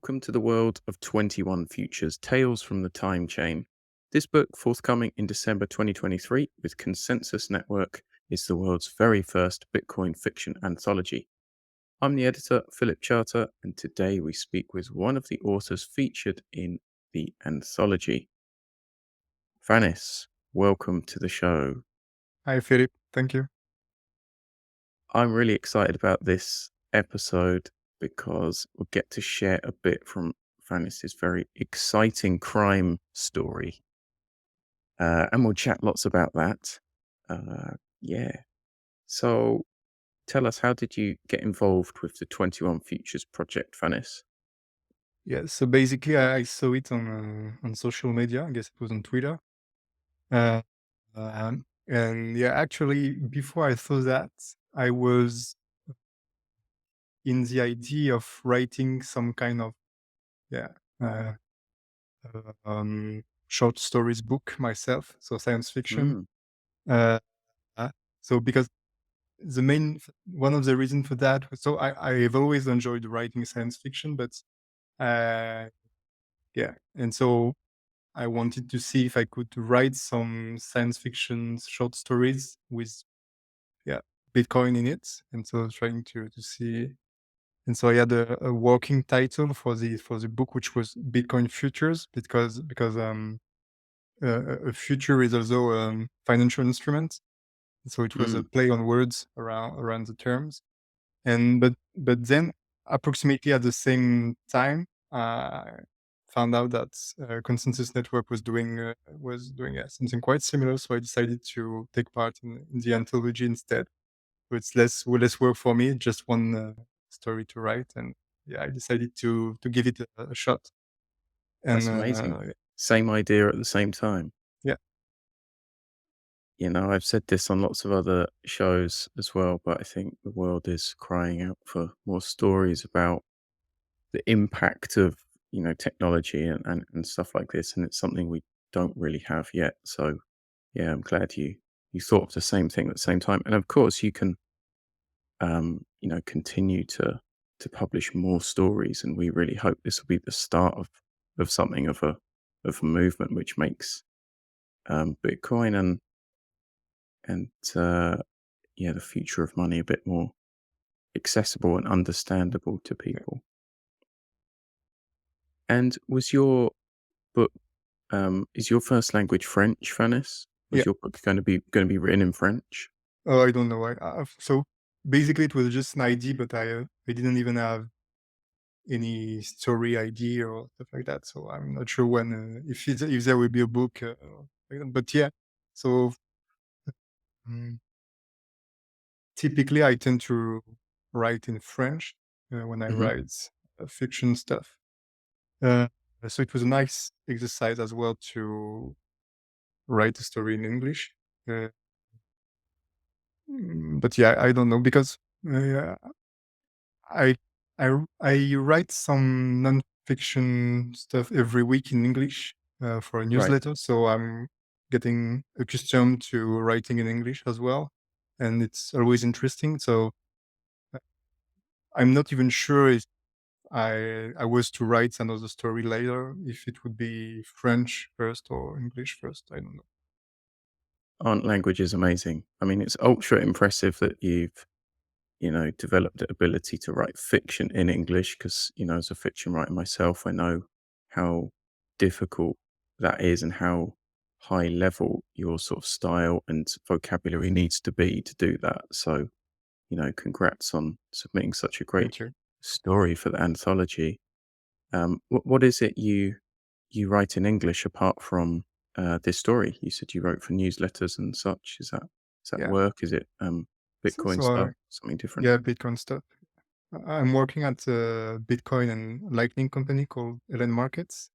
welcome to the world of 21 Futures Tales from the Timechain. This book, forthcoming in December 2023 with Consensus Network, is the world's very first Bitcoin fiction anthology. I'm the editor, Philip Charter, and today we speak with one of the authors featured in the anthology. Fanis, welcome to the show. Hi, Philip. Thank you. I'm really excited about this episode because we'll get to share a bit from Fanis's very exciting crime story. And we'll chat lots about that. Yeah. So tell us, how did you get involved with the 21 Futures project, Fanis? Yeah, so basically, I saw it on social media. I guess it was on Twitter. Uh, and yeah, actually, before I saw that, I was in the idea of writing some kind of yeah uh, short stories book myself, so science fiction. Mm, Uh, so because one of the reasons for that, so I've always enjoyed writing science fiction, but uh, yeah, and so I wanted to see if I could write some science fiction short stories with yeah Bitcoin in it, and so trying to see. And so I had a working title for the book, which was Bitcoin Futures, because a future is also financial instrument. So it was a mm. play on words around the terms. But then approximately at the same time, I found out that Consensus Network was doing something quite similar. So I decided to take part in the anthology instead. So it's less work for me, just one story to write, and yeah, I decided to give it a shot. And That's amazing. Same idea at the same time. yeah, I've said this on lots of other shows as well, but I think the world is crying out for more stories about the impact of, technology and stuff like this. And it's something we don't really have yet. So yeah, I'm glad you thought of the same thing at the same time. And of course you can continue to publish more stories. And we really hope this will be the start of something of a movement which makes Bitcoin and yeah, the future of money a bit more accessible and understandable to yeah, people. And was your book is your first language French, Fanis? Was yeah. your book going to be written in French? Oh, I don't know. So basically, it was just an idea, but I didn't even have any story idea or stuff like that. So I'm not sure when if there will be a book. But yeah, so mm, typically I tend to write in French when I Hmm. write fiction stuff. Uh, so it was a nice exercise as well to write a story in English. Uh, but yeah, I don't know because uh, I I write some nonfiction stuff every week in English for a Right. newsletter, so I'm getting accustomed to writing in English as well, and it's always interesting. So uh, I'm not even sure if I was to write another story later, if it would be French first or English first. I don't know. Aren't languages amazing? I mean, it's ultra impressive that you've, developed the ability to write fiction in English because, as a fiction writer myself, I know how difficult that is and how high level your sort of style and vocabulary needs to be to do that. So, congrats on submitting such a great Thank you. story for the anthology. What is it you write in English apart from this story? You said you wrote for newsletters and such. Is that Yeah. work? Is it So, Bitcoin so stuff? Something different? yeah, Bitcoin stuff. I'm working at a Bitcoin and Lightning company called Ellen Markets.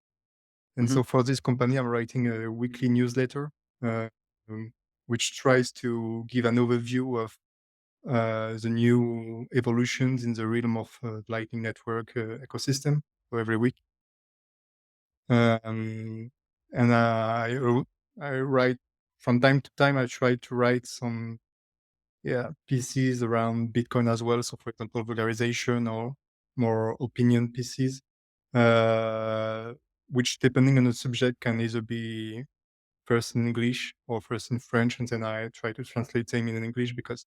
And Hmm. so for this company, I'm writing a weekly newsletter, uh, um, which tries to give an overview of the new evolutions in the realm of Lightning Network ecosystem. So every week, um, and I write from time to time. I try to write some pieces around Bitcoin as well. So for example, vulgarization or more opinion pieces. uh, which depending on the subject can either be first in English or first in French, and then I try to translate them in English because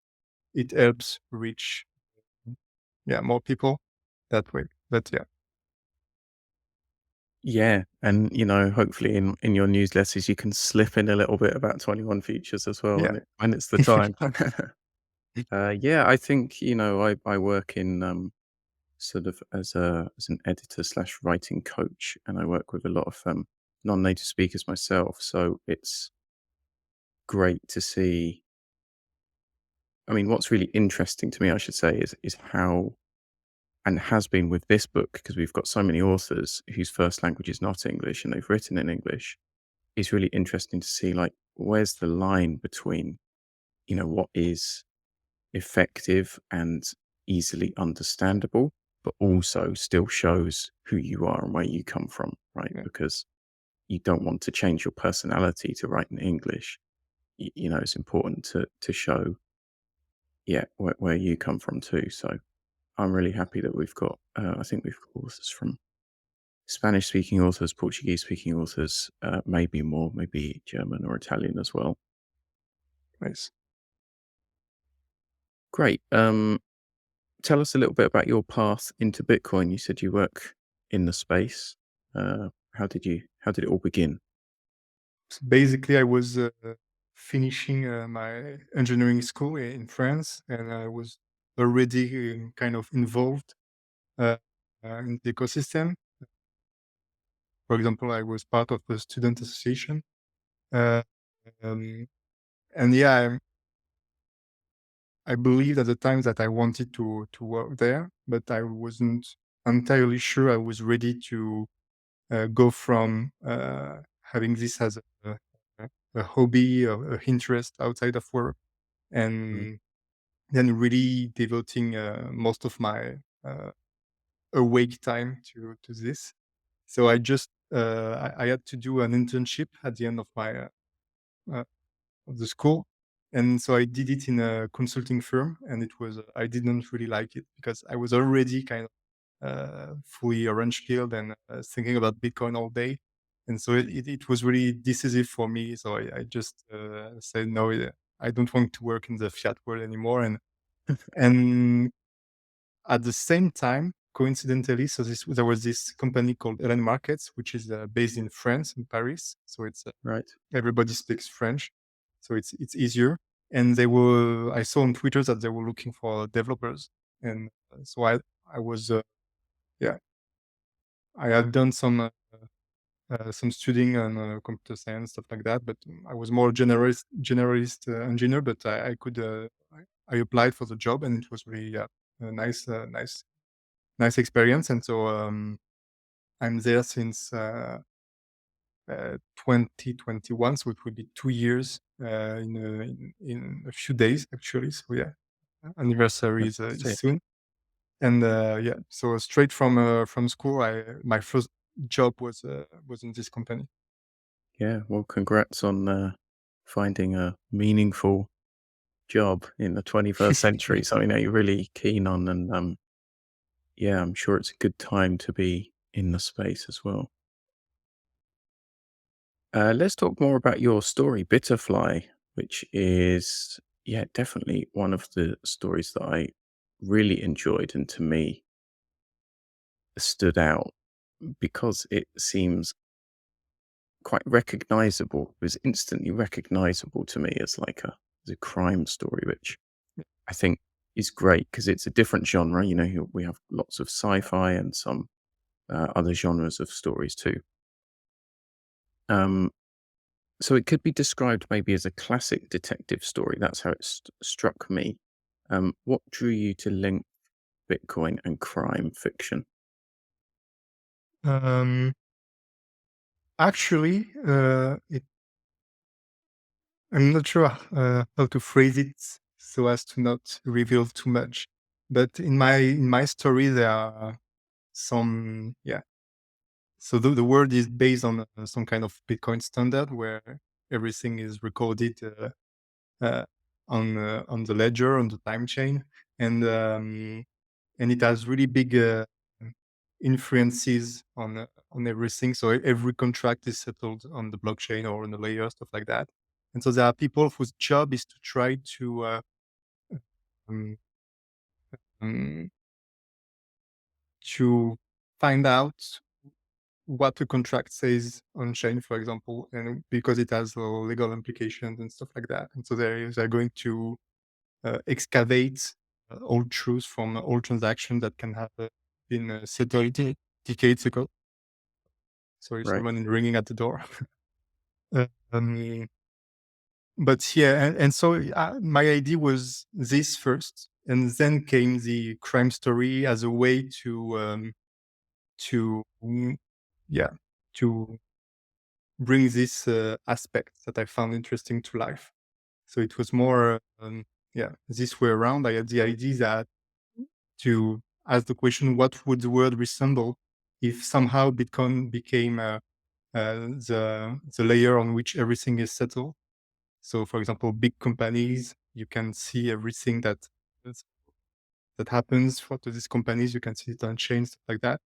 it helps reach, yeah, more people that way. But yeah, Yeah, and, hopefully in your newsletters, you can slip in a little bit about 21 Features as well yeah. when it's the time. Yeah, I think, I work in, sort of as an editor slash writing coach, and I work with a lot of, non-native speakers myself, so it's great to see. I mean, what's really interesting to me, I should say, is how, and has been with this book, because we've got so many authors whose first language is not English and they've written in English. It's really interesting to see, like, where's the line between, what is effective and easily understandable, but also still shows who you are and where you come from, right? Yeah. Because you don't want to change your personality to write in English. It's important to show, yeah, where you come from too. So I'm really happy that we've got, I think we've got authors from Spanish speaking authors, Portuguese speaking authors, maybe more, maybe German or Italian as well. Nice. Great. Tell us a little bit about your path into Bitcoin. You said you work in the space. How did it all begin? So basically, I was finishing my engineering school in France, and I was already kind of involved uh, in the ecosystem. For example, I was part of a student association, uh, um, and yeah, I believed at the time that I wanted to work there, but I wasn't entirely sure I was ready to go from having this as a hobby or a interest outside of work, Mm, and then really devoting most of my awake time to this. So I just I had to do an internship at the end uh, of the school, and so I did it in a consulting firm, and it was I didn't really like it because I was already kind of fully orange pilled and thinking about Bitcoin all day. And so it was really decisive for me. So I just said, no, I don't want to work in the fiat world anymore. And at the same time, coincidentally, so there was this company called Ellen Markets, which is based in France, in Paris. So it's right. everybody speaks French, so it's easier. And I saw on Twitter that they were looking for developers, and so I was yeah, I had done some studying on computer science, stuff like that, but I was more generalist engineer. But I could I applied for the job, and it was really a nice experience. And so I'm there since 2021, so it will be 2 years in a few days actually. So yeah, anniversary is Fantastic. soon. And yeah, so straight from school, I my first job was in this company. Yeah. Well, congrats on finding a meaningful job in the 21st century. Something that you're really keen on, and yeah, I'm sure it's a good time to be in the space as well. Let's talk more about your story, Bitterfly, which is, yeah, definitely one of the stories that I really enjoyed and to me stood out because it seems quite recognizable. It was instantly recognizable to me as like as a crime story, which I think is great because it's a different genre. We have lots of sci-fi and some other genres of stories too. Um, So it could be described maybe as a classic detective story. That's how it struck me. What drew you to link Bitcoin and crime fiction? Um, actually, I'm not sure how to phrase it so as to not reveal too much. But in my story, there are some yeah. So the word is based on some kind of Bitcoin standard where everything is recorded uh, on the ledger on the time chain, and and it has really big influences on everything. So every contract is settled on the blockchain or on the layer, stuff like that. And so there are people whose job is to try to um, um, to find out what the contract says on chain, for example, and because it has legal implications and stuff like that. And so they're going to excavate old truths from old transactions that can have been settled decades ago. Sorry, Right. someone ringing at the door. Uh, um, but yeah, and so my idea was this first, and then came the crime story as a way to yeah, to bring this aspect that I found interesting to life. So it was more, yeah, this way around. I had the idea that to ask the question, what would the world resemble if somehow Bitcoin became the layer on which everything is settled? So, for example, big companies, you can see everything that happens for to these companies. You can see it on chain, stuff like that,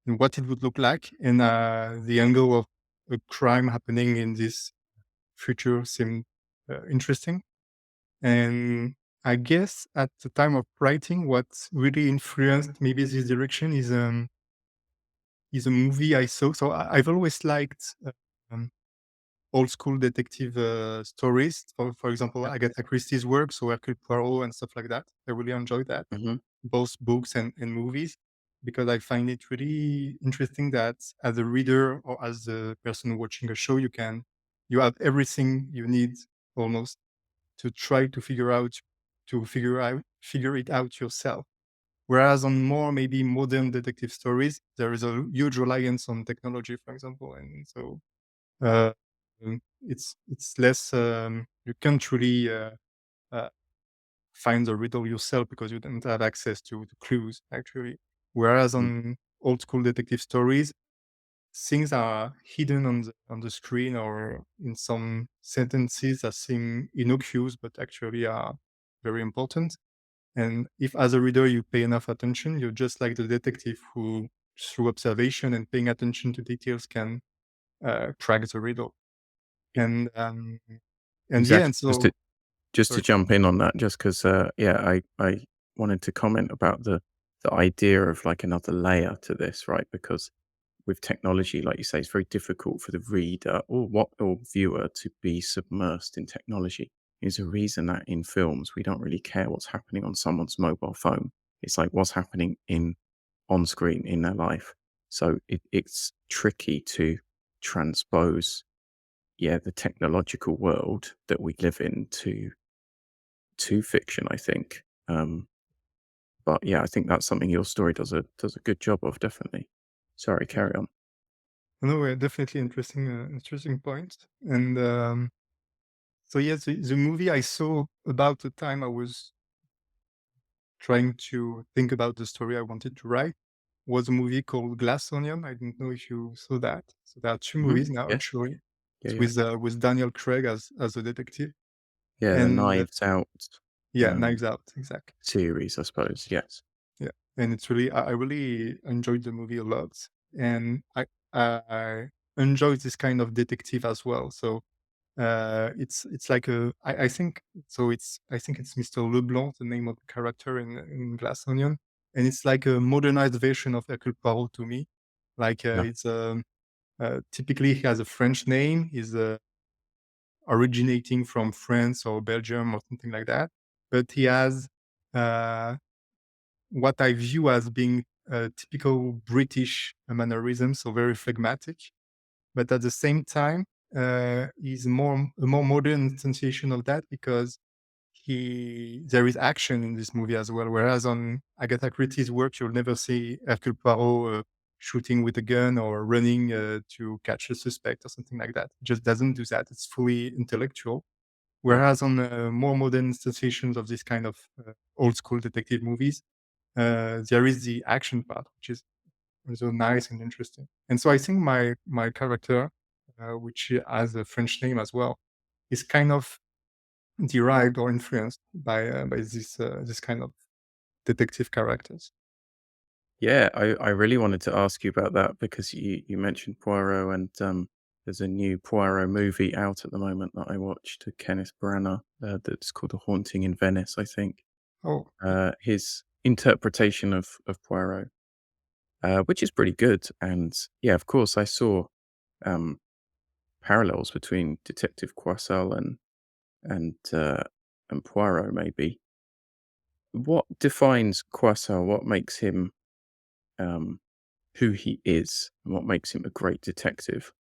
and what it would look like. And the angle of a crime happening in this future seemed interesting. And I guess at the time of writing, what really influenced maybe this direction is a movie I saw. So I've always liked um, old school detective stories. For example, Yep. Agatha Christie's work, so Hercule Poirot and stuff like that. I really enjoy that, Hmm. both books and movies, because I find it really interesting that as a reader or as a person watching a show, you have everything you need almost to try to figure it out yourself. Whereas on more maybe modern detective stories, there is a huge reliance on technology, for example, and so uh, it's less. You can't really uh, find the riddle yourself because you don't have access to the clues actually. Whereas on old school detective stories, things are hidden on the screen or in some sentences that seem innocuous but actually are very important. And if as a reader you pay enough attention, you're just like the detective who, through observation and paying attention to details, can crack the riddle. And and yeah, Exactly. and so Just to sorry. jump in on that, just because, yeah, I wanted to comment about the idea of like another layer to this, right? Because with technology, like you say, it's very difficult for the reader or viewer to be submersed in technology. There's a reason that in films we don't really care what's happening on someone's mobile phone. It's like what's happening in on screen in their life. So it's tricky to transpose, yeah, the technological world that we live in to fiction, I think. But yeah, I think that's something your story does a good job of, definitely. Sorry, carry on. No, definitely interesting point. And so yes, the movie I saw about the time I was trying to think about the story I wanted to write was a movie called Glass Onion. I don't know if you saw that. So there are two Hmm. movies now Yeah, actually. yeah, It's yeah. with Daniel Craig as a detective, Yeah, the and Knives Out yeah, um, Knives Out, exactly. series, I suppose. Yes. Yeah, and it's really I really enjoyed the movie a lot, and I enjoy this kind of detective as well. So it's like I think so. I think it's Mr. Leblanc, the name of the character in Glass Onion, and it's like a modernized version of Hercule Poirot to me. Like Yeah. it's typically he has a French name. He's originating from France or Belgium or something like that, but he has uh, what I view as being a typical British mannerism, so very phlegmatic. But at the same time, he's a more modern instantiation of that because there is action in this movie as well. Whereas on Agatha Christie's work, you'll never see Hercule Poirot shooting with a gun or running to catch a suspect or something like that. It just doesn't do that. It's fully intellectual. Yeah. Whereas on more modern instantiations of this kind of old school detective movies, there is the action part, which is so nice and interesting. And so I think my character, which has a French name as well, is kind of derived or influenced by this kind of detective characters. Yeah, I really wanted to ask you about that because you mentioned Poirot and, there's a new Poirot movie out at the moment that I watched, Kenneth Branagh, that's called A Haunting in Venice, I think. Oh, His interpretation of Poirot, which is pretty good, and yeah, of course, I saw, um, parallels between Detective Croissal and and Poirot maybe. What defines Croissal? What makes him, um who he is and what makes him a great detective.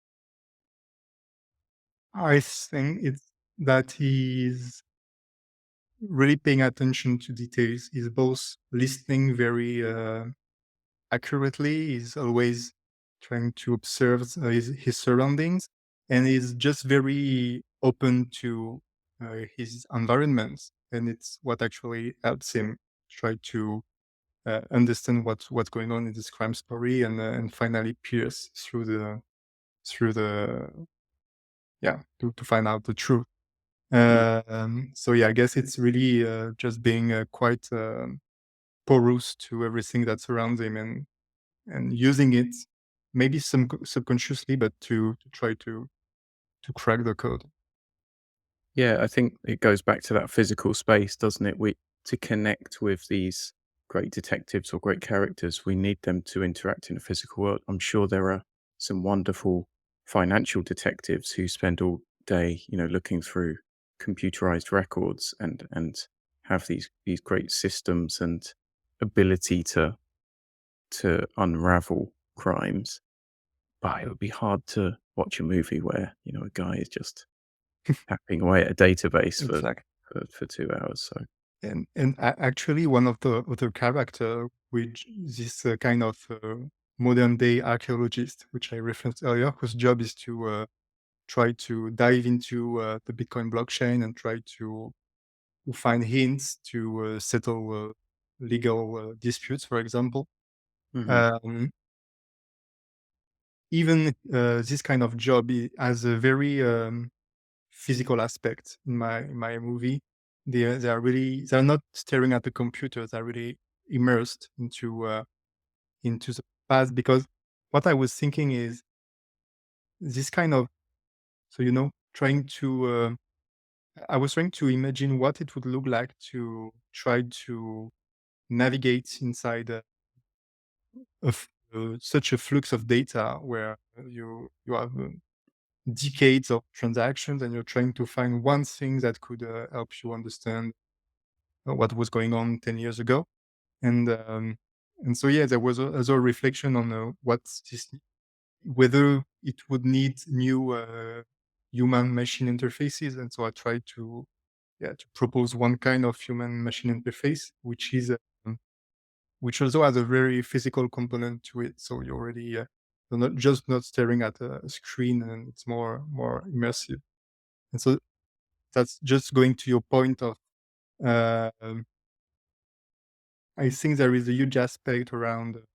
I think it's that he's really paying attention to details. He's both listening very accurately. He's always trying to observe his surroundings, and he's just very open to his environment. And it's what actually helps him try to understand what's going on in this crime story, and finally pierce through the yeah to find out the truth. Mm. So yeah, I guess it's really just being quite porous to everything that surrounds him, and using it maybe some subconsciously, but to try to crack the code. Yeah, I think it goes back to that physical space, doesn't it? We To connect with these great detectives or great characters, we need them to interact in a physical world. I'm sure there are some wonderful financial detectives who spend all day, looking through computerized records and have these great systems and ability to unravel crimes. But it would be hard to watch a movie where, a guy is just tapping away at a database for Exactly. for 2 hours, so And actually, one of the other character, which this kind of modern day archaeologist, which I referenced earlier, whose job is to try to dive into the Bitcoin blockchain and try to find hints to settle legal disputes, for example. Mhm. Um, Even this kind of job has a very physical aspect in my movie. They're not staring at the computer. They're really immersed into the past, because what I was thinking is this kind of, so trying to I was trying to imagine what it would look like to try to navigate inside such a flux of data where you have decades of transactions, and you're trying to find one thing that could help you understand what was going on 10 years ago. And um, and so yeah, there was a reflection on what's this, whether it would need new human machine interfaces. And so I tried to, yeah, to propose one kind of human machine interface, which also has a very physical component to it. So you're not staring at a screen, and it's more immersive. And so that's just going to your point of, um, I think there is a huge aspect around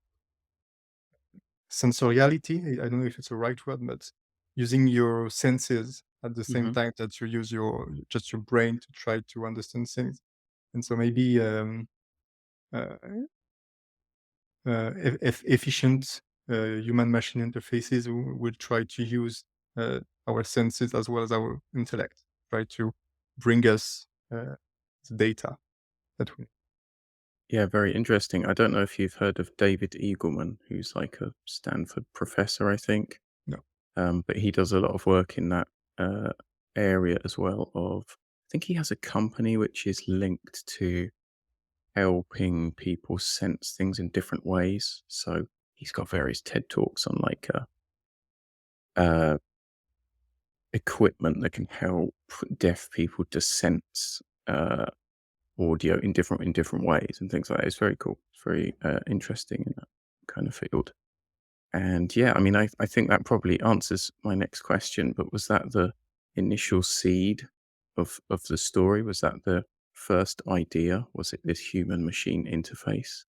sensoriality. I don't know if it's the right word, but using your senses at the same Mhm. time that you use your brain to try to understand things. And so maybe uh, efficient human machine interfaces will try to use our senses as well as our intellect, try to bring us the data that we Yeah, very interesting. I don't know if you've heard of David Eagleman, who's like a Stanford professor, I think, know. but he does a lot of work in that, uh, area as well I think he has a company which is linked to helping people sense things in different ways, so he's got various TED Talks on, like, uh equipment that can help deaf people to sense audio in different ways and things like that. It's very cool. It's very interesting in that kind of field. And yeah, I mean, I think that probably answers my next question. But was that the initial seed of the story? Was that the first idea? Was it this human machine interface?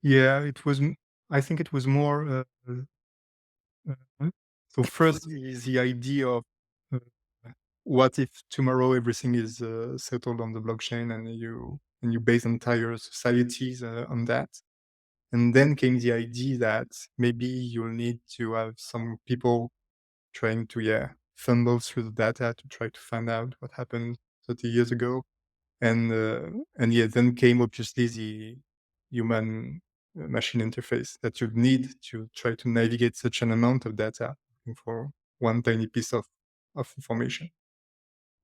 Yeah, I think it was more. Uh, so first is the idea of uh, what if tomorrow everything is settled on the blockchain, and you base entire societies on that. And then came the idea that maybe you'll need to have some people trying to, yeah, fumble through the data to try to find out what happened 30 years ago. And yeah, then came obviously the human machine interface that you'd need to try to navigate such an amount of data looking for one tiny piece of information.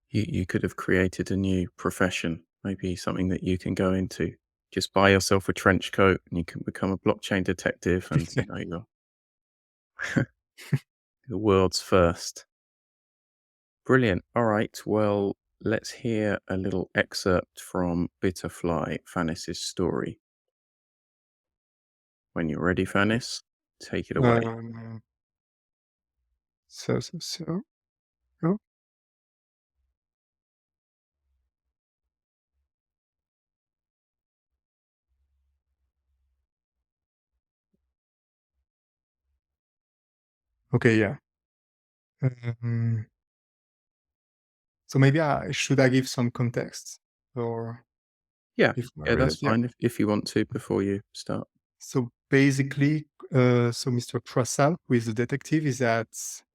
You could have created a new profession, maybe something that you can go into. Just buy yourself a trench coat and you can become a blockchain detective and, you know, you're the world's first. Brilliant. All right. Well, let's hear a little excerpt from Bitterfly, Fanis's story. When you're ready, Fanis, take it away. Um, so. Oh, okay, yeah. Um, so maybe I give some context or Yeah. before I Yeah, read that's it. Yeah. fine if you want to before you start. So basically, so Mr. Croissal, who is the detective, is at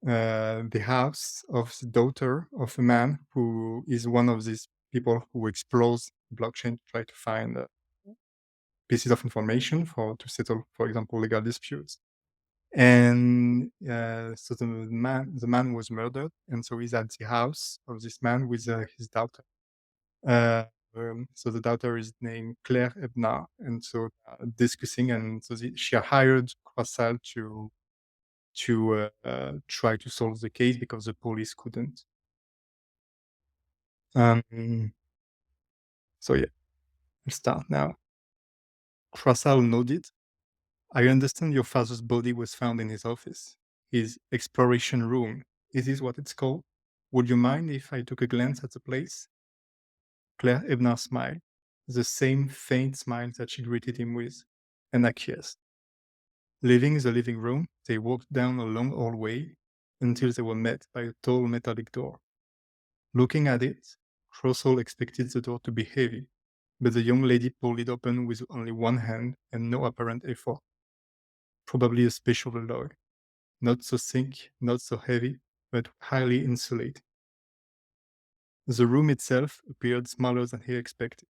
the house of the daughter of a man who is one of these people who explores blockchain to try to find pieces of information for to settle, for example, legal disputes. And so the man was murdered, and so he's at the house of this man with his daughter. Uh, so the daughter is named Claire Ebner, and so discussing, and so she hired Croissal to try to solve the case because the police couldn't. Um, so yeah, I'll start now. Croissal nodded. I understand your father's body was found in his office, his exploration room. Is this what it's called? Would you mind if I took a glance at the place? Claire Ebner smiled, the same faint smile that she greeted him with, and acquiesced. Leaving the living room, they walked down a long hallway until they were met by a tall metallic door. Looking at it, Croissal expected the door to be heavy, but the young lady pulled it open with only one hand and no apparent effort. Probably a special alloy, not so thick, not so heavy, but highly insulated. The room itself appeared smaller than he expected.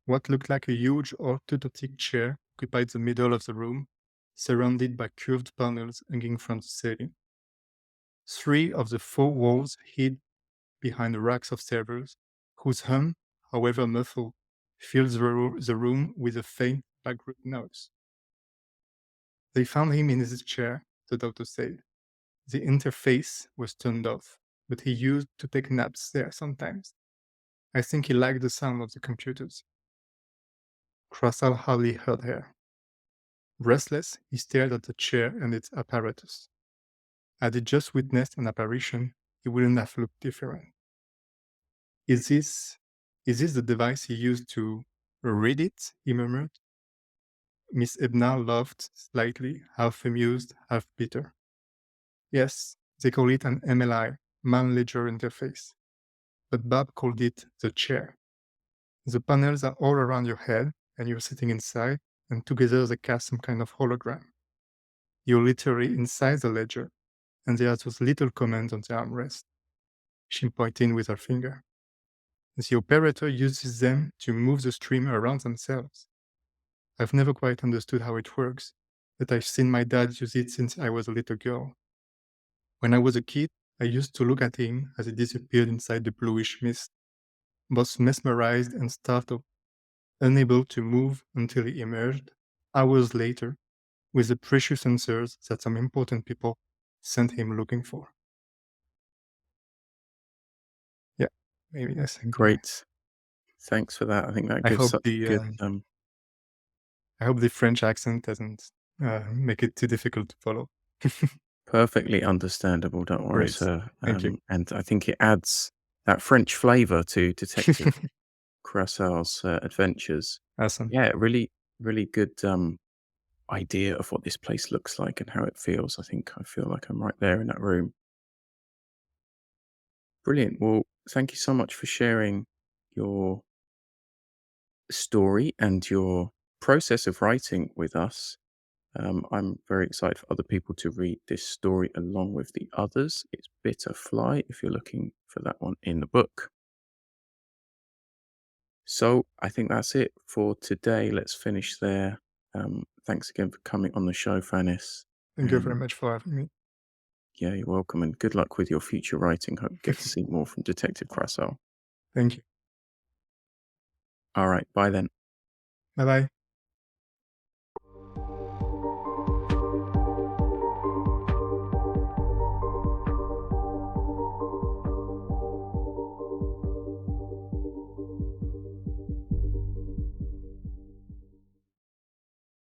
What looked like a huge orthodotic chair occupied the middle of the room, surrounded by curved panels hanging from the ceiling. Three of the four walls hid behind racks of servers, whose hum, however muffled, filled the room with a faint background noise. They found him in his chair, the doctor said. The interface was turned off, but he used to take naps there sometimes. I think he liked the sound of the computers. Croissant hardly heard her. Restless, he stared at the chair and its apparatus. Had he just witnessed an apparition, he wouldn't have looked different. Is this is this the device he used to read it? He murmured. Miss Ebna laughed slightly, half amused, half bitter. Yes, they call it an MLI, man ledger interface. But Bob called it the chair. The panels are all around your head, and you're sitting inside, and together they cast some kind of hologram. You're literally inside the ledger, and there are those little commands on the armrest. She pointed with her finger. The operator uses them to move the stream around themselves. I've never quite understood how it works, but I've seen my dad use it since I was a little girl. When I was a kid, I used to look at him as he disappeared inside the bluish mist, both mesmerized and startled, unable to move until he emerged, hours later, with the precious answers that some important people sent him looking for. Yeah, maybe I think. Great. Thanks for that. I think that I gives hope such a the good, uh, I hope the French accent doesn't make it too difficult to follow. perfectly understandable. Don't worry, Great, sir. thank you. And I think it adds that French flavour to Detective Croissal's adventures. Awesome. Yeah, really, really good idea of what this place looks like and how it feels. I feel like I'm right there in that room. Brilliant. Well, thank you so much for sharing your story and your process of writing with us. I'm very excited for other people to read this story along with the others. It's Bitter Fly, if you're looking for that one in the book. So I think that's it for today. Let's finish there. Thanks again for coming on the show, Fanis. Thank you very And much for having me. yeah, you're welcome. And good luck with your future writing. Hope you get to see more from Detective Croissal. Thank you. All right. Bye then. Bye bye.